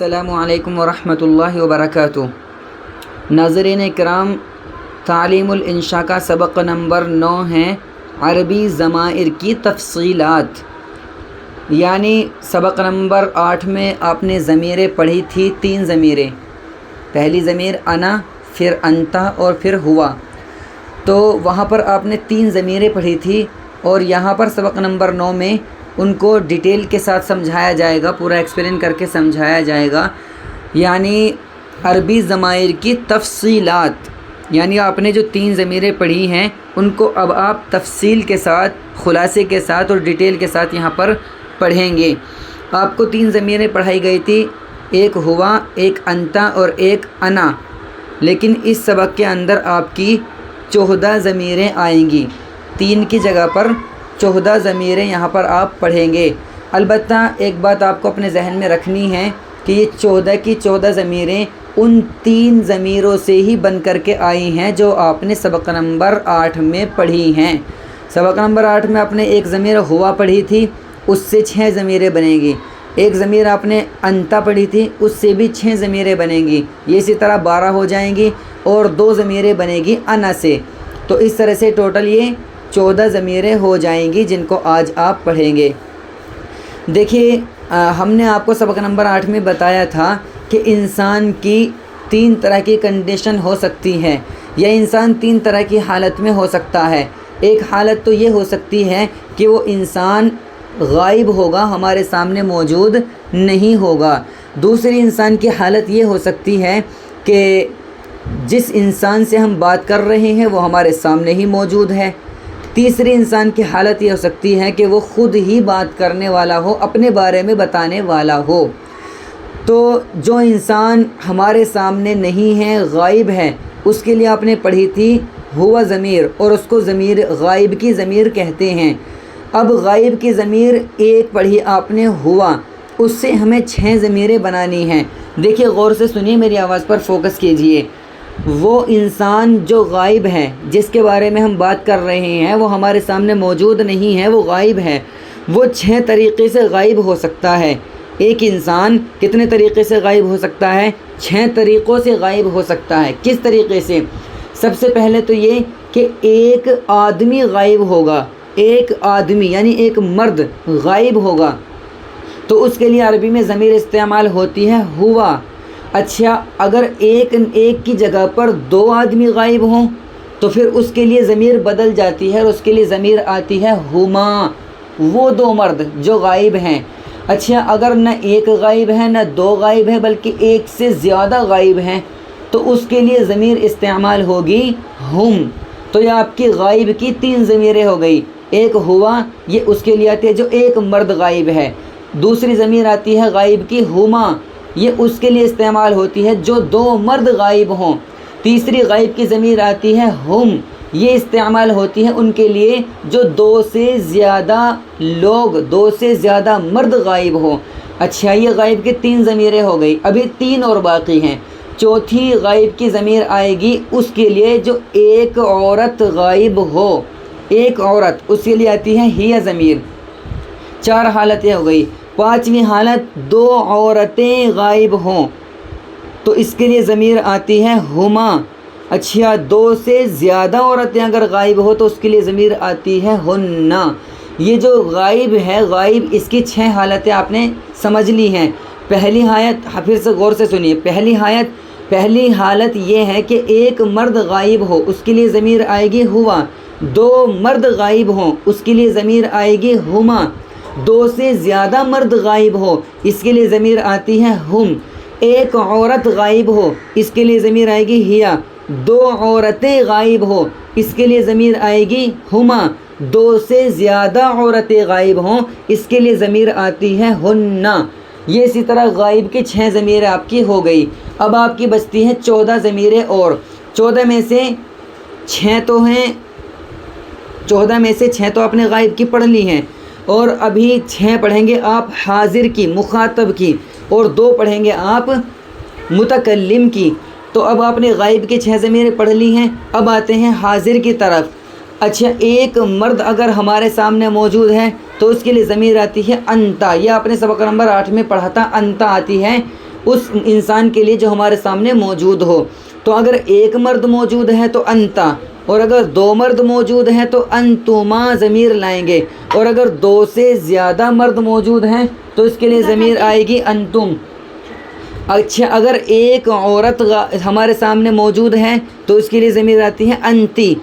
السلام علیکم ورحمۃ اللہ وبرکاتہ۔ ناظرین کرام، تعلیم الانشاء کا سبق نمبر 9 ہے عربی ضمائر کی تفصیلات، یعنی سبق نمبر 8 میں آپ نے ضمیریں پڑھی تھی، 3 ضمیریں، پہلی ضمیر انا، پھر انتا اور پھر ہوا، تو وہاں پر آپ نے 3 ضمیریں پڑھی تھی، اور یہاں پر سبق نمبر 9 میں ان کو ڈیٹیل کے ساتھ سمجھایا جائے گا، پورا ایکسپلین کر کے سمجھایا جائے گا، یعنی عربی ضمائر کی تفصیلات، یعنی آپ نے جو 3 ضمیریں پڑھی ہیں ان کو اب آپ تفصیل کے ساتھ، خلاصے کے ساتھ اور ڈیٹیل کے ساتھ یہاں پر پڑھیں گے۔ آپ کو 3 ضمیریں پڑھائی گئی تھی، ایک ہوا، ایک انتا اور ایک انا، لیکن اس سبق کے اندر آپ کی 14 ضمیریں آئیں گی، 3 کی جگہ پر 14 ضمیریں یہاں پر آپ پڑھیں گے۔ البتہ ایک بات آپ کو اپنے ذہن میں رکھنی ہے کہ یہ 14 کی 14 ضمیریں ان 3 ضمیروں سے ہی بن کر کے آئی ہیں جو آپ نے سبق نمبر 8 میں پڑھی ہیں۔ سبق نمبر 8 میں آپ نے ایک ضمیر ہوا پڑھی تھی، اس سے 6 ضمیریں بنیں گی، ایک ضمیر آپ نے انتا پڑھی تھی، اس سے بھی 6 ضمیریں بنیں گی، یہ اسی طرح 12 ہو جائیں گی، اور 2 ضمیریں بنے گی انا سے، تو اس طرح سے ٹوٹل یہ 14 ضمیریں ہو جائیں گی جن کو آج آپ پڑھیں گے۔ دیکھیے، ہم نے آپ کو سبق نمبر 8 میں بتایا تھا کہ انسان کی 3 طرح کی کنڈیشن ہو سکتی ہے، یا انسان 3 طرح کی حالت میں ہو سکتا ہے۔ ایک حالت تو یہ ہو سکتی ہے کہ وہ انسان غائب ہوگا، ہمارے سامنے موجود نہیں ہوگا۔ دوسری انسان کی حالت یہ ہو سکتی ہے کہ جس انسان سے ہم بات کر رہے ہیں وہ ہمارے سامنے ہی موجود ہے۔ تیسری انسان کی حالت یہ ہو سکتی ہے کہ وہ خود ہی بات کرنے والا ہو، اپنے بارے میں بتانے والا ہو۔ تو جو انسان ہمارے سامنے نہیں ہے، غائب ہے، اس کے لیے آپ نے پڑھی تھی ہوا ضمیر، اور اس کو ضمیر غائب کی ضمیر کہتے ہیں۔ اب غائب کی ضمیر ایک پڑھی آپ نے ہوا، اس سے ہمیں 6 ضمیریں بنانی ہیں۔ دیکھیے، غور سے سنیے، میری آواز پر فوکس کیجئے۔ وہ انسان جو غائب ہے، جس کے بارے میں ہم بات کر رہے ہیں، وہ ہمارے سامنے موجود نہیں ہے، وہ غائب ہے، وہ 6 طریقے سے غائب ہو سکتا ہے۔ ایک انسان کتنے طریقے سے غائب ہو سکتا ہے؟ 6 طریقوں سے غائب ہو سکتا ہے۔ کس طریقے سے؟ سب سے پہلے تو یہ کہ ایک آدمی غائب ہوگا، ایک آدمی یعنی ایک مرد غائب ہوگا، تو اس کے لیے عربی میں ضمیر استعمال ہوتی ہے ہوا۔ اچھا، اگر ایک کی جگہ پر 2 آدمی غائب ہوں تو پھر اس کے لیے ضمیر بدل جاتی ہے، اور اس کے لیے ضمیر آتی ہے ہما، وہ 2 مرد جو غائب ہیں۔ اچھا، اگر نہ ایک غائب ہے نہ 2 غائب ہے بلکہ ایک سے زیادہ غائب ہیں، تو اس کے لیے ضمیر استعمال ہوگی ہم۔ تو یہ آپ کی غائب کی 3 ضمیریں ہو گئی۔ ایک ہوا، یہ اس کے لیے آتی ہے جو ایک مرد غائب ہے۔ دوسری ضمیر آتی ہے غائب کی ہما، یہ اس کے لیے استعمال ہوتی ہے جو 2 مرد غائب ہوں۔ تیسری غائب کی ضمیر آتی ہے ہم، یہ استعمال ہوتی ہے ان کے لیے جو 2 سے زیادہ لوگ، 2 سے زیادہ مرد غائب ہوں۔ اچھا، یہ غائب کی 3 ضمیریں ہو گئی، ابھی 3 اور باقی ہیں۔ چوتھی غائب کی ضمیر آئے گی اس کے لیے جو ایک عورت غائب ہو، ایک عورت، اس کے لیے آتی ہے ہی ضمیر۔ 4 حالتیں ہو گئی۔ 5ویں حالت 2 عورتیں غائب ہوں تو اس کے لیے ضمیر آتی ہے ہما۔ اچھا، 2 سے زیادہ عورتیں اگر غائب ہو تو اس کے لیے ضمیر آتی ہے ہننا۔ یہ جو غائب ہے، غائب، اس کی 6 حالتیں آپ نے سمجھ لی ہیں۔ پہلی حالت، پھر سے غور سے سنیے، پہلی حالت یہ ہے کہ ایک مرد غائب ہو، اس کے لیے ضمیر آئے گی ہوا۔ 2 مرد غائب ہوں، اس کے لیے ضمیر آئے گی ہما۔ 2 سے زیادہ مرد غائب ہو، اس کے لیے ضمیر آتی ہے ہم۔ ایک عورت غائب ہو، اس کے لیے ضمیر آئے گی ہیا۔ 2 عورتیں غائب ہو، اس کے لیے ضمیر آئے گی ہما۔ 2 سے زیادہ عورتیں غائب ہوں، اس کے لیے ضمیر آتی ہے ہننا۔ یہ اسی طرح غائب کی 6 ضمیریں آپ کی ہو گئی۔ اب آپ کی بچتی ہیں 14 ضمیریں، اور 14 میں سے 6 تو ہیں، 14 میں سے 6 تو آپ نے غائب کی پڑھ لی ہیں، اور ابھی 6 پڑھیں گے آپ حاضر کی، مخاطب کی، اور 2 پڑھیں گے آپ متکلم کی۔ تو اب آپ نے غائب کی 6 ضمیریں پڑھ لی ہیں، اب آتے ہیں حاضر کی طرف۔ اچھا، ایک مرد اگر ہمارے سامنے موجود ہے تو اس کے لیے ضمیر آتی ہے انتا، یہ آپ نے سبق نمبر 8 میں پڑھا تھا، انتا آتی ہے اس انسان کے لیے جو ہمارے سامنے موجود ہو. تو اگر ایک مرد موجود ہے تو انتا، اور اگر دو مرد موجود ہیں تو انتما ضمیر لائیں گے، اور اگر دو سے زیادہ مرد موجود ہیں تو اس کے لیے ضمیر آئے گی انتم. اچھا، اگر ایک عورت ہمارے سامنے موجود ہے تو اس کے لیے ضمیر آتی ہے انتی.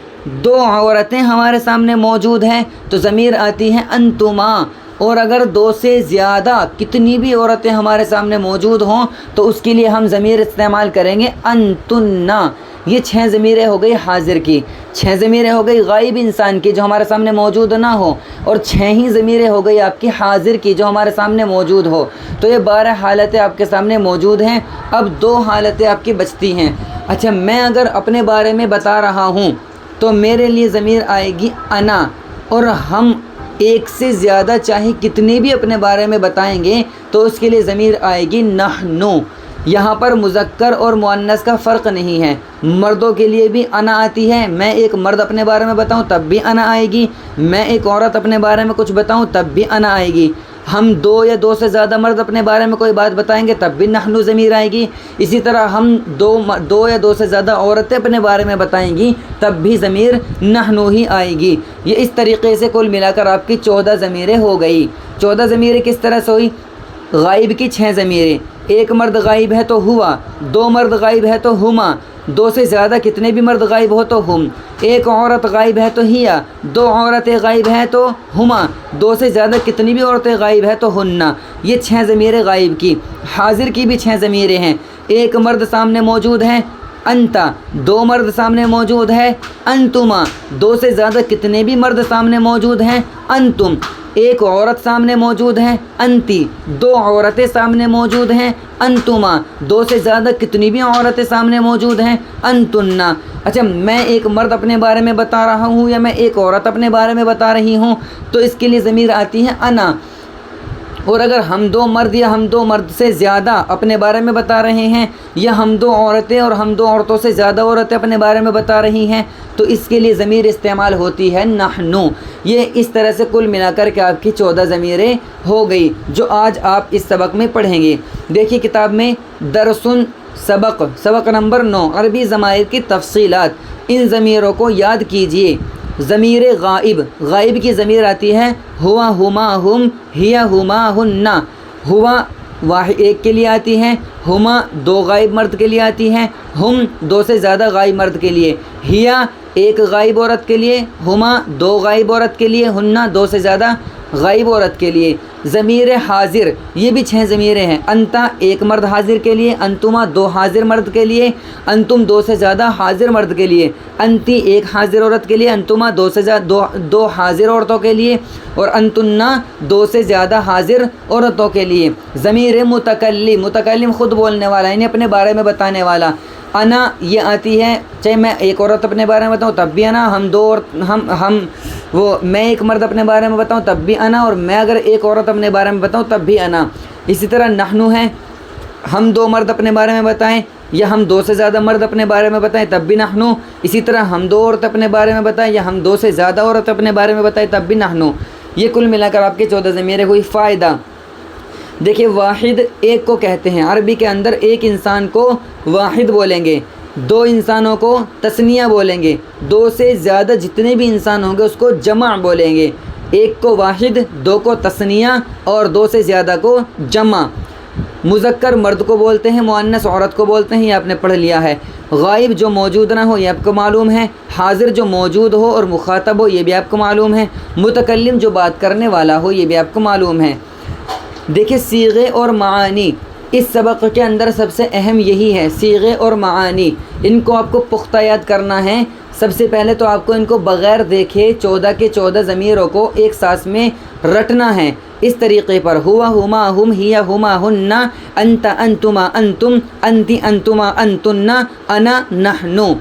دو عورتیں ہمارے سامنے موجود ہیں تو ضمیر آتی ہے انتما. اور اگر دو سے زیادہ کتنی بھی عورتیں ہمارے سامنے موجود ہوں تو اس کے لیے ہم ضمیر استعمال کریں گے انتنا. یہ 6 ضمیریں ہو گئی حاضر کی، 6 ضمیریں ہو گئی غائب انسان کی جو ہمارے سامنے موجود نہ ہو، اور 6 ہی ضمیریں ہو گئی آپ کی حاضر کی جو ہمارے سامنے موجود ہو. تو یہ 12 حالتیں آپ کے سامنے موجود ہیں. اب 2 حالتیں آپ کی بچتی ہیں. اچھا، میں اگر اپنے بارے میں بتا رہا ہوں تو میرے لیے ضمیر آئے گی انا، اور ہم ایک سے زیادہ چاہے کتنے بھی اپنے بارے میں بتائیں گے تو اس کے لیے ضمیر آئے گی نحنو. یہاں پر مذکر اور مؤنث کا فرق نہیں ہے. مردوں کے لیے بھی انا آتی ہے، میں ایک مرد اپنے بارے میں بتاؤں تب بھی انا آئے گی، میں ایک عورت اپنے بارے میں کچھ بتاؤں تب بھی انا آئے گی. ہم 2 یا 2 سے زیادہ مرد اپنے بارے میں کوئی بات بتائیں گے تب بھی نحنو ضمیر آئے گی. اسی طرح ہم 2 یا 2 سے زیادہ عورتیں اپنے بارے میں بتائیں گی تب بھی ضمیر نحنو ہی آئے گی. یہ اس طریقے سے کل ملا کر آپ کی 14 ضمیریں ہو گئی. 14 ضمیریں کس طرح سے ہوئی؟ غائب کی 6 ضمیریں، ایک مرد غائب ہے تو ہوا، 2 مرد غائب ہے تو ہما، 2 سے زیادہ کتنے بھی مرد غائب ہو تو ہم، ایک عورت غائب ہے تو ہیا، 2 عورتیں غائب ہیں تو ہما، 2 سے زیادہ کتنی بھی عورتیں غائب ہیں تو ہننا. یہ 6 ضمیریں غائب کی. حاضر کی بھی 6 ضمیریں ہیں. ایک مرد سامنے موجود ہے انتا، 2 مرد سامنے موجود ہے انتما، 2 سے زیادہ کتنے بھی مرد سامنے موجود ہیں انتم، ایک عورت سامنے موجود ہے انتی، 2 عورتیں سامنے موجود ہیں انتما، 2 سے زیادہ کتنی بھی عورتیں سامنے موجود ہیں انتنا. اچھا، میں ایک مرد اپنے بارے میں بتا رہا ہوں یا میں ایک عورت اپنے بارے میں بتا رہی ہوں تو اس کے لیے ضمیر آتی ہے انا. اور اگر ہم 2 مرد یا ہم 2 مرد سے زیادہ اپنے بارے میں بتا رہے ہیں، یا ہم 2 عورتیں اور ہم 2 عورتوں سے زیادہ عورتیں اپنے بارے میں بتا رہی ہیں تو اس کے لیے ضمیر استعمال ہوتی ہے نحنو. یہ اس طرح سے کل ملا کر کے آپ کی 14 ضمیریں ہو گئی جو آج آپ اس سبق میں پڑھیں گے. دیکھیے کتاب میں درسن سبق نمبر 9 عربی ضمائر کی تفصیلات. ان ضمیروں کو یاد کیجئے. ضمیر غائب کی ضمیر آتی ہے ہوا، ہما، ہم، ہیا، ہما، ہننا. ہوا واحد ایک کے لیے آتی ہے، ہما 2 غائب مرد کے لیے آتی ہے، ہم 2 سے زیادہ غائب مرد کے لیے، ہیا ایک غائب عورت کے لیے، ہما 2 غائب عورت کے لیے، ہننا 2 سے زیادہ غائب عورت کے لیے. ضمیر حاضر یہ بھی 6 ضمیریں ہیں. انتا ایک مرد حاضر کے لیے، انتما 2 حاضر مرد کے لیے، انتم 2 سے زیادہ حاضر مرد کے لیے، انتی ایک حاضر عورت کے لیے، انتما 2 سے زیادہ 2 حاضر عورتوں کے لیے، اور انتنا 2 سے زیادہ حاضر عورتوں کے لیے. ضمیر متکلم خود بولنے والا یعنی اپنے بارے میں بتانے والا. انا یہ آتی ہے چاہے میں ایک عورت اپنے بارے میں بتاؤں تب بھی انا، میں ایک مرد اپنے بارے میں بتاؤں تب بھی انا، اور میں اگر ایک عورت اپنے بارے میں بتاؤں تب بھی انا. اسی طرح نحنو ہے، ہم 2 مرد اپنے بارے میں بتائیں یا ہم 2 سے زیادہ مرد اپنے بارے میں بتائیں تب بھی نحنو. اسی طرح ہم 2 عورت اپنے بارے میں بتائیں یا ہم 2 سے زیادہ عورت اپنے بارے میں بتائیں تب بھی نحنو. یہ کل ملا کر آپ کے 14 ضمیریں ہوئی. فائدہ دیکھیے، واحد ایک کو کہتے ہیں. عربی کے اندر ایک انسان کو واحد بولیں گے، 2 انسانوں کو تثنیہ بولیں گے، 2 سے زیادہ جتنے بھی انسان ہوں گے اس کو جمع بولیں گے. ایک کو واحد، 2 کو تثنیہ اور 2 سے زیادہ کو جمع. مذکر مرد کو بولتے ہیں، مؤنث عورت کو بولتے ہیں، یہ آپ نے پڑھ لیا ہے. غائب جو موجود نہ ہو یہ آپ کو معلوم ہے، حاضر جو موجود ہو اور مخاطب ہو یہ بھی آپ کو معلوم ہے، متکلم جو بات کرنے والا ہو یہ بھی آپ کو معلوم ہے. دیکھیں صیغے اور معانی اس سبق کے اندر سب سے اہم یہی ہے. صیغے اور معانی ان کو آپ کو پختہ یاد کرنا ہے. سب سے پہلے تو آپ کو ان کو بغیر دیکھے 14 کے 14 ضمیروں کو ایک سانس میں رٹنا ہے اس طریقے پر. ہوا، ہما، ہم، ہیا، ہما، ہننا، انتا، انتما، انتم، انتی، انتما، انتنا، انا، نحنو.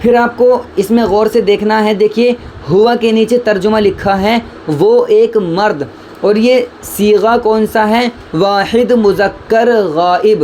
پھر آپ کو اس میں غور سے دیکھنا ہے. دیکھیے ہوا کے نیچے ترجمہ لکھا ہے وہ ایک مرد، اور یہ صیغہ کون سا ہے؟ واحد مذکر غائب.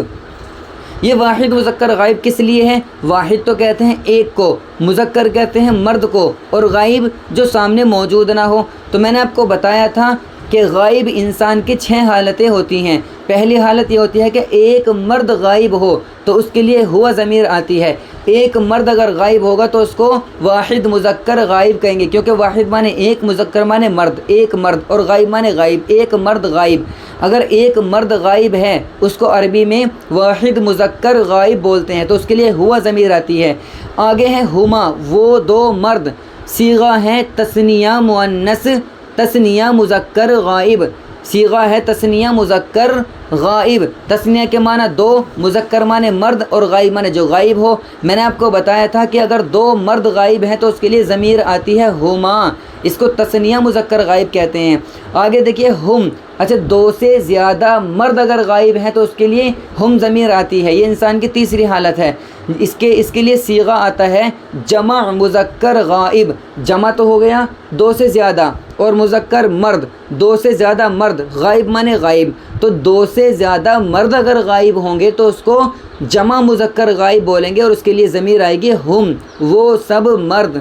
یہ واحد مذکر غائب کس لیے ہے؟ واحد تو کہتے ہیں ایک کو، مذکر کہتے ہیں مرد کو، اور غائب جو سامنے موجود نہ ہو. تو میں نے آپ کو بتایا تھا کہ غائب انسان کی 6 حالتیں ہوتی ہیں. پہلی حالت یہ ہوتی ہے کہ ایک مرد غائب ہو تو اس کے لیے ہوا ضمیر آتی ہے. ایک مرد اگر غائب ہوگا تو اس کو واحد مذکر غائب کہیں گے، کیونکہ واحد مانے ایک، مذکر مانے مرد، ایک مرد، اور غائب مانے غائب، ایک مرد غائب. اگر ایک مرد غائب ہے اس کو عربی میں واحد مذکر غائب بولتے ہیں، تو اس کے لیے ہوا ضمیر آتی ہے. آگے ہے ہما، وہ دو مرد. صیغہ ہے تثنیہ مؤنث، تثنیہ مذکر غائب. صیغہ ہے تثنیہ مذکر غائب. تثنیہ کے معنی دو، مذکر معنی مرد، اور غائب معنی جو غائب ہو. میں نے آپ کو بتایا تھا کہ اگر دو مرد غائب ہیں تو اس کے لیے ضمیر آتی ہے ہما، اس کو تثنیہ مذکر غائب کہتے ہیں. آگے دیکھیے ہم. اچھا، دو سے زیادہ مرد اگر غائب ہیں تو اس کے لیے ہم ضمیر آتی ہے. یہ انسان کی تیسری حالت ہے. اس کے لیے صیغہ آتا ہے جمع مذکر غائب. جمع تو ہو گیا دو سے زیادہ، اور مذکر مرد، دو سے زیادہ مرد. غائب مانے غائب، تو دو سے زیادہ مرد اگر غائب ہوں گے تو اس کو جمع مذکر غائب بولیں گے، اور اس کے لیے ضمیر آئے گی ہم، وہ سب مرد.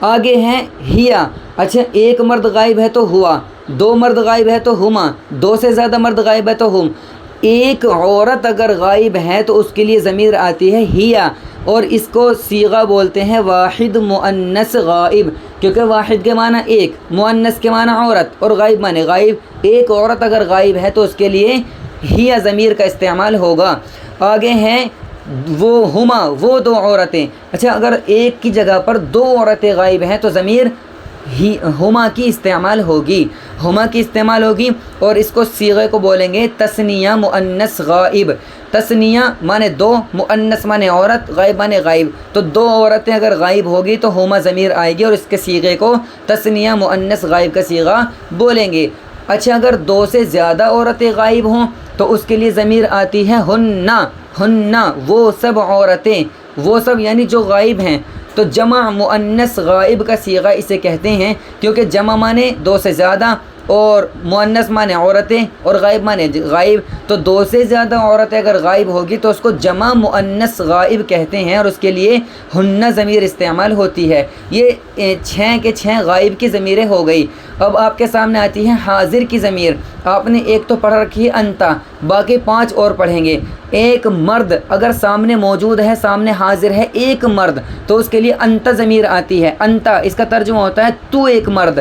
آگے ہیں ہیا. اچھا، ایک مرد غائب ہے تو ہوا، دو مرد غائب ہے تو ہما، دو سے زیادہ مرد غائب ہے تو ہم. ایک عورت اگر غائب ہے تو اس کے لیے ضمیر آتی ہے ہیا، اور اس کو صیغہ بولتے ہیں واحد مؤنث غائب، کیونکہ واحد کے معنی ایک، مؤنث کے معنی عورت، اور غائب معنی غائب. ایک عورت اگر غائب ہے تو اس کے لیے ہیا ضمیر کا استعمال ہوگا. آگے ہیں وہ ہما، وہ دو عورتیں. اچھا، اگر ایک کی جگہ پر دو عورتیں غائب ہیں تو ضمیر ہما کی استعمال ہوگی، ہما کی استعمال ہوگی. اور اس کو صیغے کو بولیں گے تثنیہ مؤنث غائب. تثنیہ مانے دو، مؤنث مانے عورت، غائب مانے غائب. تو دو عورتیں اگر غائب ہوگی تو ہما ضمیر آئے گی، اور اس کے صیغے کو تثنیہ مؤنث غائب کا صیغہ بولیں گے. اچھا، اگر دو سے زیادہ عورتیں غائب ہوں تو اس کے لیے ضمیر آتی ہے ہننا. ہننا، وہ سب عورتیں، وہ سب یعنی جو غائب ہیں. تو جمع مؤنث غائب کا صیغہ اسے کہتے ہیں، کیونکہ جمع مانے دو سے زیادہ، اور مؤنث مانے عورتیں، اور غائب مانے غائب. تو دو سے زیادہ عورتیں اگر غائب ہوگی تو اس کو جمع مؤنث غائب کہتے ہیں، اور اس کے لیے ہن ضمیر استعمال ہوتی ہے. یہ 6 کے 6 غائب کی ضمیریں ہو گئی. اب آپ کے سامنے آتی ہے حاضر کی ضمیر. آپ نے ایک تو پڑھ رکھی ہے انتا، باقی 5 اور پڑھیں گے. ایک مرد اگر سامنے موجود ہے، سامنے حاضر ہے ایک مرد، تو اس کے لیے انتا ضمیر آتی ہے. انتا، اس کا ترجمہ ہوتا ہے تو ایک مرد.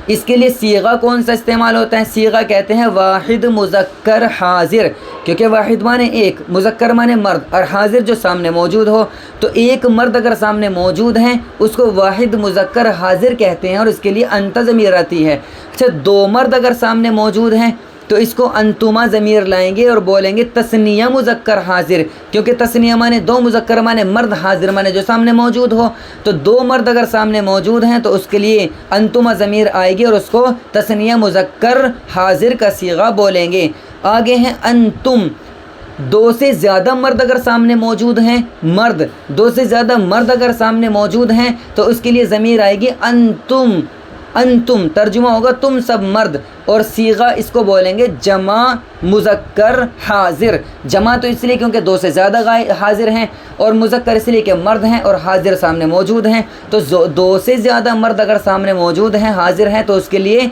اس کے لیے صیغہ کون سا استعمال ہوتا ہے؟ صیغہ کہتے ہیں واحد مذکر حاضر، کیونکہ واحد مانے ایک، مذکر مانے مرد، اور حاضر جو سامنے موجود ہو. تو ایک مرد اگر سامنے موجود ہیں اس کو واحد مذکر حاضر کہتے ہیں، اور اس کے لیے انت ضمیر آتی ہے. اچھا، دو مرد اگر سامنے موجود ہیں تو اس کو انتما ضمیر لائیں گے اور بولیں گے تثنیہ مذکر حاضر، کیونکہ تثنیہ مانے دو، مذکر مانے مرد، حاضر مانے جو سامنے موجود ہو. تو دو مرد اگر سامنے موجود ہیں تو اس کے لیے انتما ضمیر آئے گی، اور اس کو تثنیہ مذکر حاضر کا صیغہ بولیں گے. آگے ہیں انتم. دو سے زیادہ مرد اگر سامنے موجود ہیں، مرد، دو سے زیادہ مرد اگر سامنے موجود ہیں تو اس کے لیے ضمیر آئے گی انتم. انتم ترجمہ ہوگا تم سب مرد، اور صیغہ اس کو بولیں گے جمع مذکر حاضر. جمع تو اس لیے کیونکہ دو سے زیادہ حاضر ہیں، اور مذکر اس لیے کہ مرد ہیں اور حاضر سامنے موجود ہیں. تو دو سے زیادہ مرد اگر سامنے موجود ہیں، حاضر ہیں، تو اس کے لیے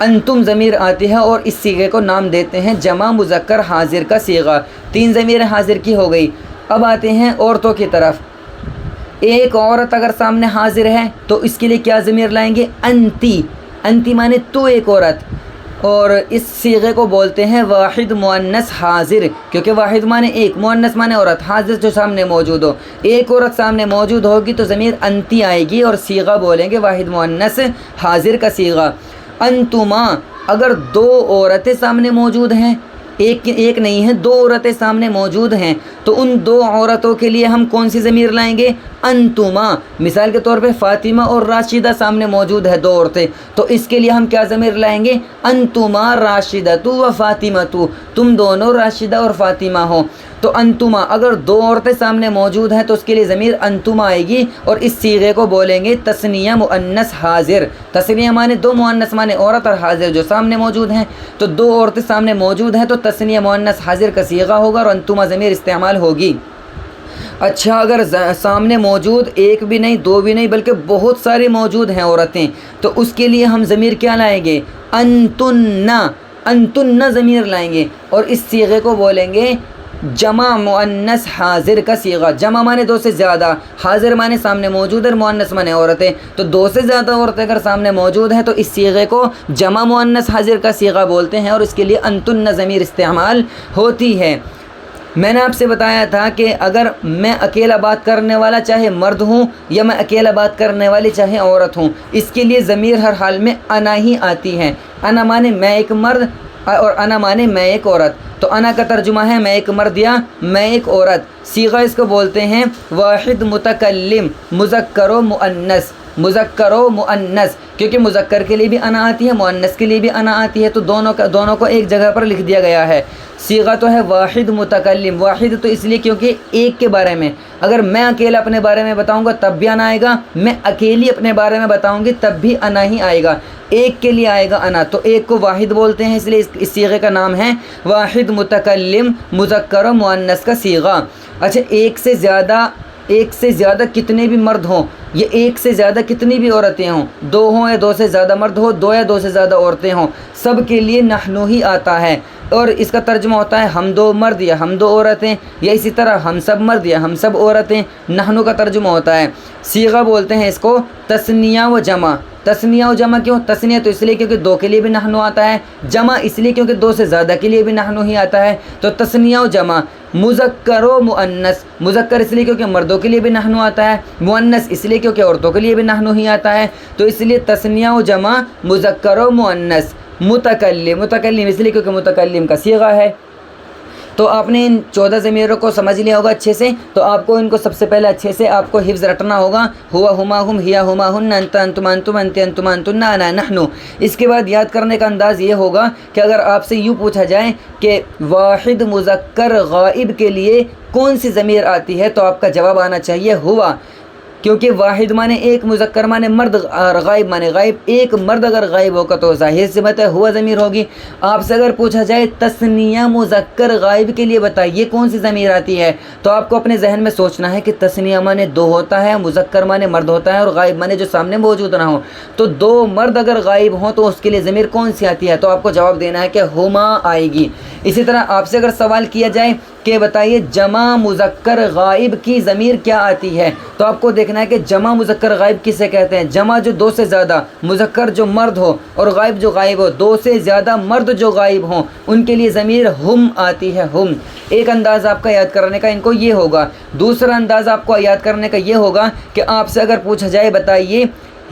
انتم ضمیر آتی ہے، اور اس صیغے کو نام دیتے ہیں جمع مذکر حاضر کا صیغہ. 3 ضمیریں حاضر کی ہو گئی. اب آتے ہیں عورتوں کی طرف. ایک عورت اگر سامنے حاضر ہے تو اس کے لیے کیا ضمیر لائیں گے؟ انتی. انتی مانے تو ایک عورت، اور اس صیغے کو بولتے ہیں واحد مؤنث حاضر، کیونکہ واحد مانے ایک، مؤنث مانے عورت، حاضر جو سامنے موجود ہو. ایک عورت سامنے موجود ہوگی تو ضمیر انتی آئے گی، اور صیغہ بولیں گے واحد مؤنث حاضر کا صیغہ. انتما اگر دو عورتیں سامنے موجود ہیں، ایک نہیں ہے، 2 عورتیں سامنے موجود ہیں، تو ان 2 عورتوں کے لیے ہم کون سی ضمیر لائیں گے؟ انتما. مثال کے طور پہ فاطمہ اور راشدہ سامنے موجود ہے، 2 عورتیں، تو اس کے لیے ہم کیا ضمیر لائیں گے؟ انتما راشدۃ و فاطمۃ، تم دونوں راشدہ اور فاطمہ ہو. تو انتما اگر 2 عورتیں سامنے موجود ہیں تو اس کے لیے ضمیر انتما آئے گی، اور اس صیغے کو بولیں گے تثنیہ مؤنث حاضر. تثنیہ مانے 2، مؤنث مانے عورت، اور حاضر جو سامنے موجود ہیں. تو 2 عورتیں سامنے موجود ہیں تو تثنیہ مؤنث حاضر کا صیغہ ہوگا، اور انتما ضمیر استعمال ہوگی. اچھا، اگر سامنے موجود ایک بھی نہیں، 2 بھی نہیں، بلکہ بہت ساری موجود ہیں عورتیں، تو اس کے لیے ہم ضمیر کیا لائیں گے؟ انتن. انتن ضمیر لائیں گے اور اس صیغے کو بولیں گے جمع مؤنث حاضر کا صیغہ۔ جمع مانے دو سے زیادہ، حاضر مانے سامنے موجود ہے، مؤنث مانے عورتیں، تو دو سے زیادہ عورتیں اگر سامنے موجود ہیں تو اس صیغے کو جمع مؤنث حاضر کا صیغہ بولتے ہیں اور اس کے لیے انتن ضمیر استعمال ہوتی ہے۔ میں نے آپ سے بتایا تھا کہ اگر میں اکیلا بات کرنے والا چاہے مرد ہوں یا میں اکیلا بات کرنے والی چاہے عورت ہوں، اس کے لیے ضمیر ہر حال میں انا ہی آتی ہے۔ انا مانے میں ایک مرد اور انا مانے میں ایک عورت، تو انا کا ترجمہ ہے میں ایک مرد یا میں ایک عورت۔ صیغہ اس کو بولتے ہیں واحد متکلم، مذکر و مؤنث، مذکر و مؤنث، کیونکہ مذکر کے لیے بھی انا آتی ہے، مؤنث کے لیے بھی انا آتی ہے، تو دونوں کو ایک جگہ پر لکھ دیا گیا ہے۔ صیغہ تو ہے واحد متکلم، واحد تو اس لیے کیونکہ ایک کے بارے میں، اگر میں اکیلا اپنے بارے میں بتاؤں گا تب بھی انا آئے گا، میں اکیلی اپنے بارے میں بتاؤں گی تب بھی انا ہی آئے گا، ایک کے لیے آئے گا انا، تو ایک کو واحد بولتے ہیں، اس لیے اس صیغے کا نام ہے واحد متکلم مذکر و مؤنث کا صیغہ۔ اچھا، ایک سے زیادہ کتنے بھی مرد ہوں یا ایک سے زیادہ کتنی بھی عورتیں ہوں، دو ہوں یا دو سے زیادہ مرد ہو، دو یا دو سے زیادہ عورتیں ہوں، سب کے لیے نحنو ہی آتا ہے، اور اس کا ترجمہ ہوتا ہے ہم دو مرد یا ہم دو عورتیں، یا اسی طرح ہم سب مرد یا ہم سب عورتیں، نحنو کا ترجمہ ہوتا ہے۔ صیغہ بولتے ہیں اس کو تثنیہ و جمع۔ تثنیہ و جمع کیوں؟ تثنیہ تو اس لیے کیونکہ دو کے لیے بھی نحنو آتا ہے، جمع اس لیے کیونکہ دو سے زیادہ کے لیے بھی نحنو ہی آتا ہے، تو تثنیہ و جمع۔ مذکر و مؤنث، مذکر اس لیے کیونکہ مردوں کے لیے بھی نحنو آتا ہے، مؤنث اس لیے کیونکہ عورتوں کے لیے بھی نحنو ہی آتا ہے، تو اس لیے تثنیہ و جمع مذکر و مؤنث۔ متکلم، متکلم اس لیے کیونکہ متکلم کا صیغہ ہے۔ تو آپ نے ان 14 ضمیروں کو سمجھ لیا ہوگا اچھے سے، تو آپ کو ان کو سب سے پہلے اچھے سے آپ کو حفظ رٹنا ہوگا، ہوا ہما ہم، ہیا ہما ہن، انت انتم انتم، انت انتم انتن، انا نحنو۔ اس کے بعد یاد کرنے کا انداز یہ ہوگا کہ اگر آپ سے یوں پوچھا جائے کہ واحد مذکر غائب کے لیے کون سی ضمیر آتی ہے، تو آپ کا جواب آنا چاہیے ہوا، کیونکہ واحد مانے ایک، مذکر مانے مرد، غائب مانے غائب، ایک مرد اگر غائب ہوگا تو ظاہر سی بات ہے ہوا ضمیر ہوگی۔ آپ سے اگر پوچھا جائے تثنیہ مذکر غائب کے لیے بتائیے کون سی ضمیر آتی ہے، تو آپ کو اپنے ذہن میں سوچنا ہے کہ تثنیہ مانے دو ہوتا ہے، مذکر مانے مرد ہوتا ہے، اور غائب مانے جو سامنے موجود نہ ہو، تو دو مرد اگر غائب ہوں تو اس کے لیے ضمیر کون سی آتی ہے، تو آپ کو جواب دینا ہے کہ ہما آئے گی۔ اسی طرح آپ سے اگر سوال کیا جائے کہ بتائیے جمع مذکر غائب کی ضمیر کیا آتی ہے، تو آپ کو دیکھنا ہے کہ جمع مذکر غائب کسے کہتے ہیں۔ جمع جو دو سے زیادہ، مذکر جو مرد ہو اور غائب جو غائب ہو، دو سے زیادہ مرد جو غائب ہوں ان کے لیے ضمیر ہم آتی ہے، ہم۔ ایک انداز آپ کا یاد کرنے کا ان کو یہ ہوگا۔ دوسرا انداز آپ کو یاد کرنے کا یہ ہوگا کہ آپ سے اگر پوچھا جائے بتائیے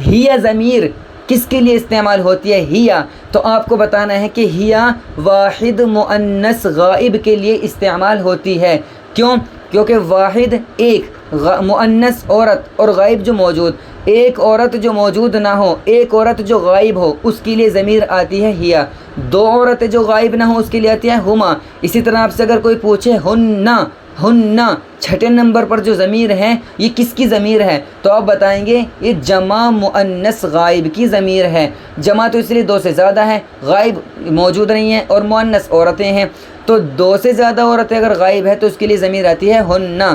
ہیا ضمیر کس کے لیے استعمال ہوتی ہے، ہیا، تو آپ کو بتانا ہے کہ ہیا واحد مؤنث غائب کے لیے استعمال ہوتی ہے۔ کیوں؟ کیونکہ واحد ایک، مؤنث عورت، اور غائب جو موجود، ایک عورت جو موجود نہ ہو، ایک عورت جو غائب ہو، اس کے لیے ضمیر آتی ہے ہیا۔ دو عورتیں جو غائب نہ ہو اس کے لیے آتی ہے ہما۔ اسی طرح آپ سے اگر کوئی پوچھے ہننا، ہننا چھٹے نمبر پر جو ضمیر ہے یہ کس کی ضمیر ہے، تو آپ بتائیں گے یہ جمع مؤنث غائب کی ضمیر ہے۔ جمع تو اس لیے دو سے زیادہ ہے، غائب موجود نہیں ہے، اور مؤنث عورتیں ہیں، تو دو سے زیادہ عورتیں اگر غائب ہے تو اس کے لیے ضمیر آتی ہے ہننا۔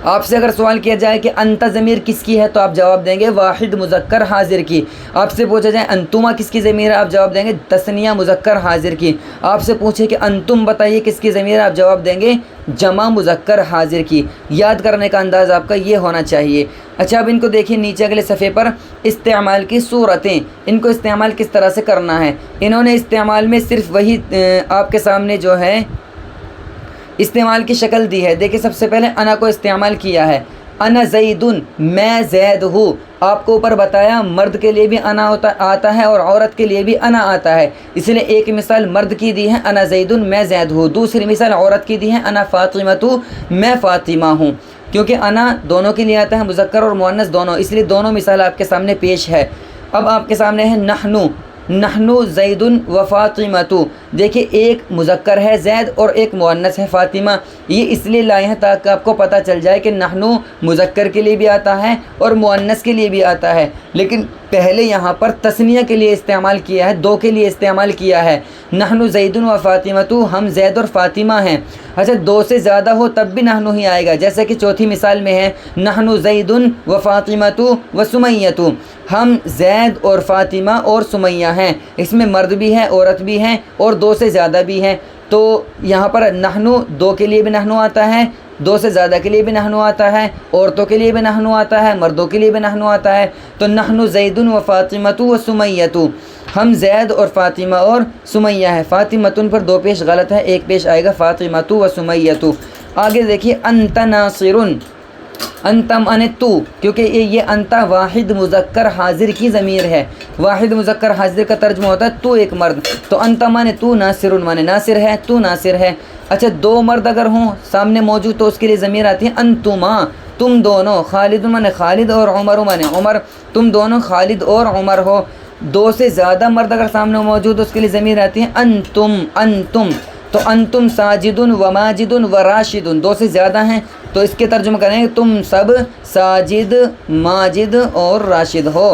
آپ سے اگر سوال کیا جائے کہ انت ضمیر کس کی ہے، تو آپ جواب دیں گے واحد مذکر حاضر کی۔ آپ سے پوچھا جائے انتما کس کی ضمیر ہے، آپ جواب دیں گے تثنیہ مذکر حاضر کی۔ آپ سے پوچھے کہ انتم بتائیے کس کی ضمیر ہے، آپ جواب دیں گے جمع مذکر حاضر کی۔ یاد کرنے کا انداز آپ کا یہ ہونا چاہیے۔ اچھا، اب ان کو دیکھیں نیچے اگلے صفحے پر استعمال کی صورتیں، ان کو استعمال کس طرح سے کرنا ہے۔ انہوں نے استعمال میں صرف وہی آپ کے سامنے جو ہے استعمال کی شکل دی ہے۔ دیکھیں سب سے پہلے انا کو استعمال کیا ہے، انا زیدن، میں زید ہوں۔ آپ کو اوپر بتایا مرد کے لیے بھی انا آتا ہے اور عورت کے لیے بھی انا آتا ہے، اس لیے ایک مثال مرد کی دی ہے انا زیدن، میں زید ہوں، دوسری مثال عورت کی دی ہے انا فاطمۃ، میں فاطمہ ہوں۔ کیونکہ انا دونوں کے لیے آتا ہے، مذکر اور مؤنث دونوں، اس لیے دونوں مثال آپ کے سامنے پیش ہے۔ اب آپ کے سامنے ہے نحنو، نحنو زید و فاطمۃ۔ دیکھیے ایک مذکر ہے زید اور ایک مؤنث ہے فاطمہ، یہ اس لیے لائے ہیں تاکہ آپ کو پتہ چل جائے کہ نحنو مذکر کے لیے بھی آتا ہے اور مؤنث کے لیے بھی آتا ہے، لیکن پہلے یہاں پر تثنیہ کے لیے استعمال کیا ہے، دو کے لیے استعمال کیا ہے. نحن زید و فاطمۃ، ہم زید اور فاطمہ ہیں. اچھا دو سے زیادہ ہو تب بھی نحن ہی آئے گا، جیسا کہ چوتھی مثال میں ہے نحن زید و فاطمۃ و سمیۃ، ہم زید اور فاطمہ اور سمیہ ہیں. اس میں مرد بھی ہے، عورت بھی ہیں اور دو سے زیادہ بھی ہیں. تو یہاں پر نحن دو کے لیے بھی نحن آتا ہے، دو سے زیادہ کے لیے بھی نحن آتا ہے، عورتوں کے لیے بھی نحن آتا ہے، مردوں کے لیے بھی نحن آتا ہے. تو نحن زید و فاطمۃ و سمیۃ، ہم زید اور فاطمہ اور سمیہ ہے. فاطمۃ پر دو پیش غلط ہے، ایک پیش آئے گا فاطمۃ و سمیۃ. آگے دیکھیے انت ناصر، انت مانے تو، کیونکہ یہ انت واحد مذکر حاضر کی ضمیر ہے. واحد مذکر حاضر کا ترجمہ ہوتا ہے تو ایک مرد. تو انت مانے تو، ناصر مانے ناصر ہے، تو ناصر ہے. اچھا دو مرد اگر ہوں سامنے موجود تو اس کے لیے ضمیر آتی ہے انتما، تم دونوں. خالد مانے خالد اور عمر مانے عمر، تم دونوں خالد اور عمر ہو. دو سے زیادہ مرد اگر سامنے موجود اس کے لیے ضمیر آتی ہے انتم، انتم. تو انتم ساجد و ماجد و راشد، دو سے زیادہ ہیں تو اس کے ترجمہ کریں گے تم سب ساجد، ماجد اور راشد ہو.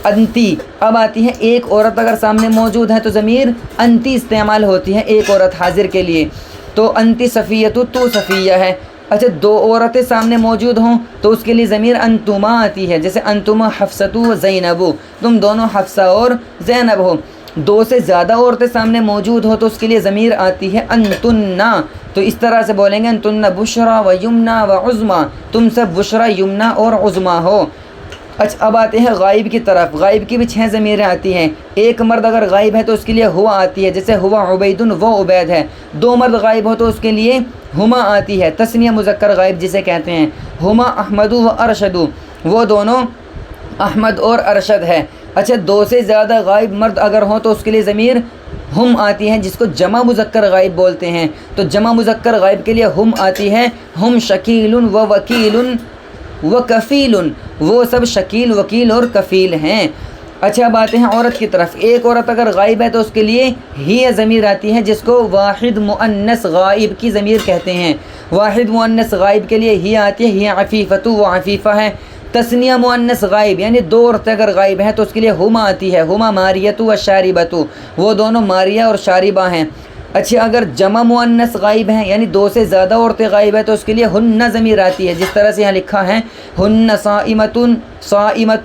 انتی اب آتی ہے ایک عورت اگر سامنے موجود ہے تو ضمیر انتی استعمال ہوتی ہے ایک عورت حاضر کے لیے. تو انتی صفیۃ، تو صفیہ ہے. اچھا دو عورتیں سامنے موجود ہوں تو اس کے لیے ضمیر انتما آتی ہے، جیسے انتما حفصۃ و زینب، تم دونوں حفصہ اور زینب ہو. دو سے زیادہ عورتیں سامنے موجود ہو تو اس کے لیے ضمیر آتی ہے انتنا. تو اس طرح سے بولیں گے انتن بشرا و یمنا و عظما، تم سب بشرا، یمنا اور عظما ہو. اچھا اب آتے ہیں غائب کی طرف. غائب کی بھی 6 ضمیریں آتی ہیں. ایک مرد اگر غائب ہے تو اس کے لیے ہوا آتی ہے، جیسے ہوا عبید، وہ عبید ہے. دو مرد غائب ہو تو اس کے لیے ہما آتی ہے، تثنیہ مذکر غائب جسے کہتے ہیں. ہما احمد و ارشد، وہ دونوں احمد اور ارشد ہے. اچھا دو سے زیادہ غائب مرد اگر ہوں تو اس کے لیے ضمیر ہم آتی ہے، جس کو جمع مذکر غائب بولتے ہیں. تو جمع مذکر غائب کے لیے ہم آتی ہے. ہم شکیل و وکیل و کفیل، وہ سب شکیل، وکیل اور کفیل ہیں. اچھا اب آتے ہیں عورت کی طرف. ایک عورت اگر غائب ہے تو اس کے لیے ہی ضمیر آتی ہے، جس کو واحد مؤنث غائب کی ضمیر کہتے ہیں. واحد مؤنث غائب کے لیے ہی آتی ہے، ہی عفیفۃ، وہ عفیفہ ہے. تثنیہ مؤنث غائب یعنی دو عورتیں اگر غائب ہیں تو اس کے لیے ہما آتی ہے، ہما ماریۃ و شاربۃ، وہ دونوں ماریہ اور شاربہ ہیں. اچھا اگر جمع مؤنث غائب ہیں یعنی دو سے زیادہ عورتیں غائب ہیں تو اس کے لیے ہن ضمیر آتی ہے، جس طرح سے یہاں لکھا ہے ہن صائمۃ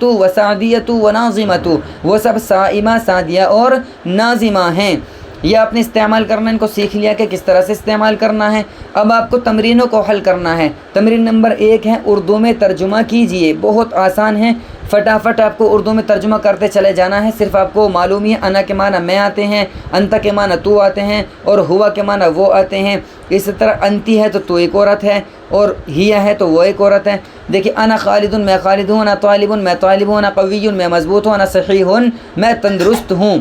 و سعدیۃ و ناظمۃ، وہ سب صائمہ، سعدیہ اور ناظمہ ہیں. یہ آپ نے استعمال کرنا، ان کو سیکھ لیا کہ کس طرح سے استعمال کرنا ہے. اب آپ کو تمرینوں کو حل کرنا ہے. تمرین نمبر 1 ہے اردو میں ترجمہ کیجئے. بہت آسان ہے، فٹافٹ آپ کو اردو میں ترجمہ کرتے چلے جانا ہے. صرف آپ کو معلوم ہی ہے انا کے معنی میں آتے ہیں، انت کے معنی تو آتے ہیں، اور ہوا کے معنی وہ آتے ہیں. اسی طرح انتی ہے تو ایک عورت ہے، اور ہیا ہے تو وہ ایک عورت ہے. دیکھیے انا خالد، میں خالد ہوں. انا طالب، میں طالب ہوں. انا قوی، میں مضبوط ہوں. انا صحیح، میں تندرست ہوں.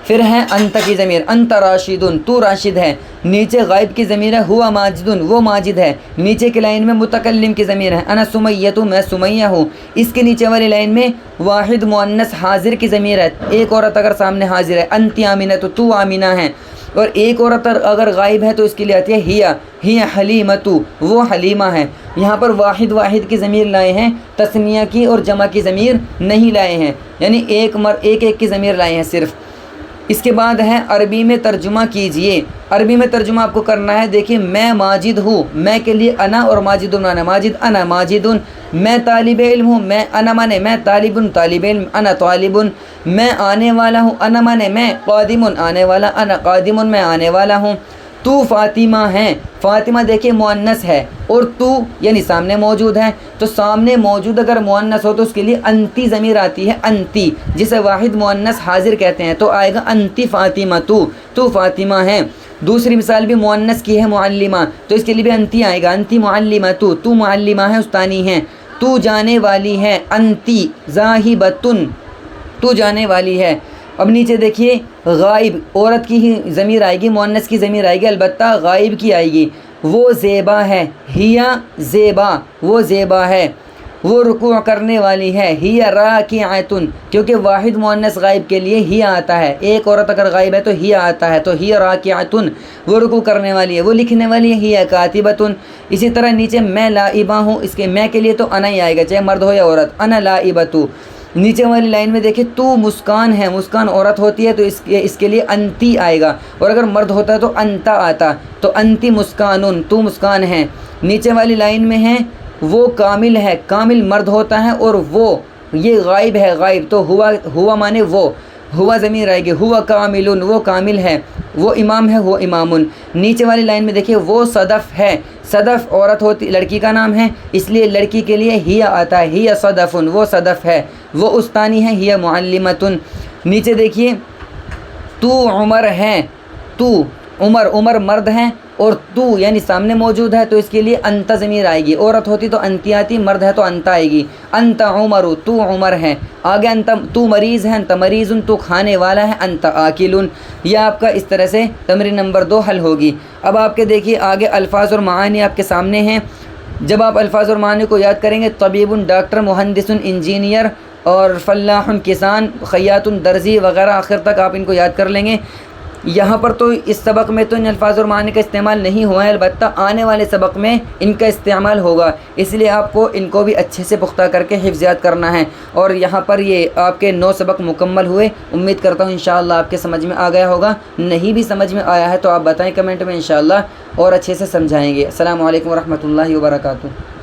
پھر ہے انت کی ضمیر، انت راشد، تو راشد ہے. نیچے غائب کی ضمیر ہے ہوا ماجد، وہ ماجد ہے. نیچے کی لائن میں متکلم کی ضمیر ہے انا سمیۃ، میں سمیہ ہوں. اس کے نیچے والی لائن میں واحد مؤنث حاضر کی ضمیر ہے، ایک عورت اگر سامنے حاضر ہے. انتی آمنۃ، تو آمینہ ہے. اور ایک عورت اگر غائب ہے تو اس کے لیے آتی ہے ہی حلیمۃ، وہ حلیمہ ہے. یہاں پر واحد کی ضمیر لائے ہیں، تثنیہ کی اور جمع کی ضمیر نہیں لائے ہیں، یعنی ایک کی ضمیر لائے ہیں صرف. اس کے بعد ہے عربی میں ترجمہ کیجئے. عربی میں ترجمہ آپ کو کرنا ہے. دیکھیے میں ماجد ہوں، میں کے لیے انا اور ماجد مانا ماجد، انا ماجد. میں طالب علم ہوں، میں انا مانے میں طالب علم، انا طالب. میں آنے والا ہوں، انا مانے میں قادم آنے والا، انا قادم میں آنے والا ہوں. تو فاطمہ ہے. فاطمہ دیکھیے مؤنث ہے اور تو یعنی سامنے موجود ہے. تو سامنے موجود اگر مؤنث ہو تو اس کے لیے انتی ضمیر آتی ہے، انتی، جسے واحد مؤنث حاضر کہتے ہیں. تو آئے گا انتی فاطمہ، تو فاطمہ ہے. دوسری مثال بھی مؤنث کی ہے معلمہ، تو اس کے لیے بھی انتی آئے گا، انتی معلمہ، تو معلمہ ہے، استانی ہے. تو جانے والی ہے، انتی ذاہبۃ، تو جانے والی ہے. اب نیچے دیکھیے غائب عورت کی ہی ضمیر آئے گی، مؤنث کی ضمیر آئے گی، البتہ غائب کی آئے گی. وہ زیبا ہے، ہیا زیبا، وہ زیبا ہے. وہ رکوع کرنے والی ہے، ہیا راکعۃ، کیونکہ واحد مؤنث غائب کے لیے ہی آتا ہے. ایک عورت اگر غائب ہے تو ہی آتا ہے، تو ہیا راکعۃ، وہ رکوع کرنے والی ہے. وہ لکھنے والی ہے، ہیا کاتبۃ. اسی طرح نیچے میں لائبہ ہوں، اس کے میں کے لیے تو انا ہی آئے گا چاہے مرد ہو یا عورت، انا لائبۃ. نیچے والی لائن میں دیکھیں تو مسکان ہے، مسکان عورت ہوتی ہے تو اس کے لیے انتی آئے گا، اور اگر مرد ہوتا ہے تو انتا آتا، تو انتی مسکانن، تو مسکان ہے۔ نیچے والی لائن میں ہے وہ کامل ہے، کامل مرد ہوتا ہے، اور وہ یہ غائب ہے، غائب تو ہوا مانے وہ، ہوا ضمیر آئے گی، ہوا کامل، وہ کامل ہے، وہ امام ہے، وہ امامن۔ نیچے والی لائن میں دیکھیے وہ صدف ہے، صدف عورت ہوتی، لڑکی کا نام ہے، اس لیے لڑکی کے لیے ہی آتا ہے، ہی صدفن، وہ صدف ہے، وہ استانی ہے، ہی معلمتن۔ نیچے دیکھیے تو عمر ہے، تو عمر مرد ہیں، اور تو یعنی سامنے موجود ہے تو اس کے لیے انت ضمیر آئے گی، عورت ہوتی تو انتی آتی، مرد ہے تو انت آئے گی، انت عمر، تو عمر ہے۔ آگے انت، تو مریض ہے، انت مریض، تو کھانے والا ہے، انت آکل۔ یہ آپ کا اس طرح سے تمرین نمبر 2 حل ہوگی۔ اب آپ کے دیکھیے آگے الفاظ اور معانی آپ کے سامنے ہیں۔ جب آپ الفاظ اور معانی کو یاد کریں گے، طبیب ڈاکٹر، مہندس انجینئر، اور فلاح کسان، خیاط درزی وغیرہ آخر تک آپ ان کو یاد کر لیں گے۔ یہاں پر تو اس سبق میں تو ان الفاظ اور معانی کا استعمال نہیں ہوا ہے، البتہ آنے والے سبق میں ان کا استعمال ہوگا، اس لیے آپ کو ان کو بھی اچھے سے پختہ کر کے حفظ یاد کرنا ہے۔ اور یہاں پر یہ آپ کے 9 سبق مکمل ہوئے، امید کرتا ہوں انشاءاللہ آپ کے سمجھ میں آ گیا ہوگا۔ نہیں بھی سمجھ میں آیا ہے تو آپ بتائیں کمنٹ میں، انشاءاللہ اور اچھے سے سمجھائیں گے۔ السلام علیکم ورحمۃ اللہ وبرکاتہ۔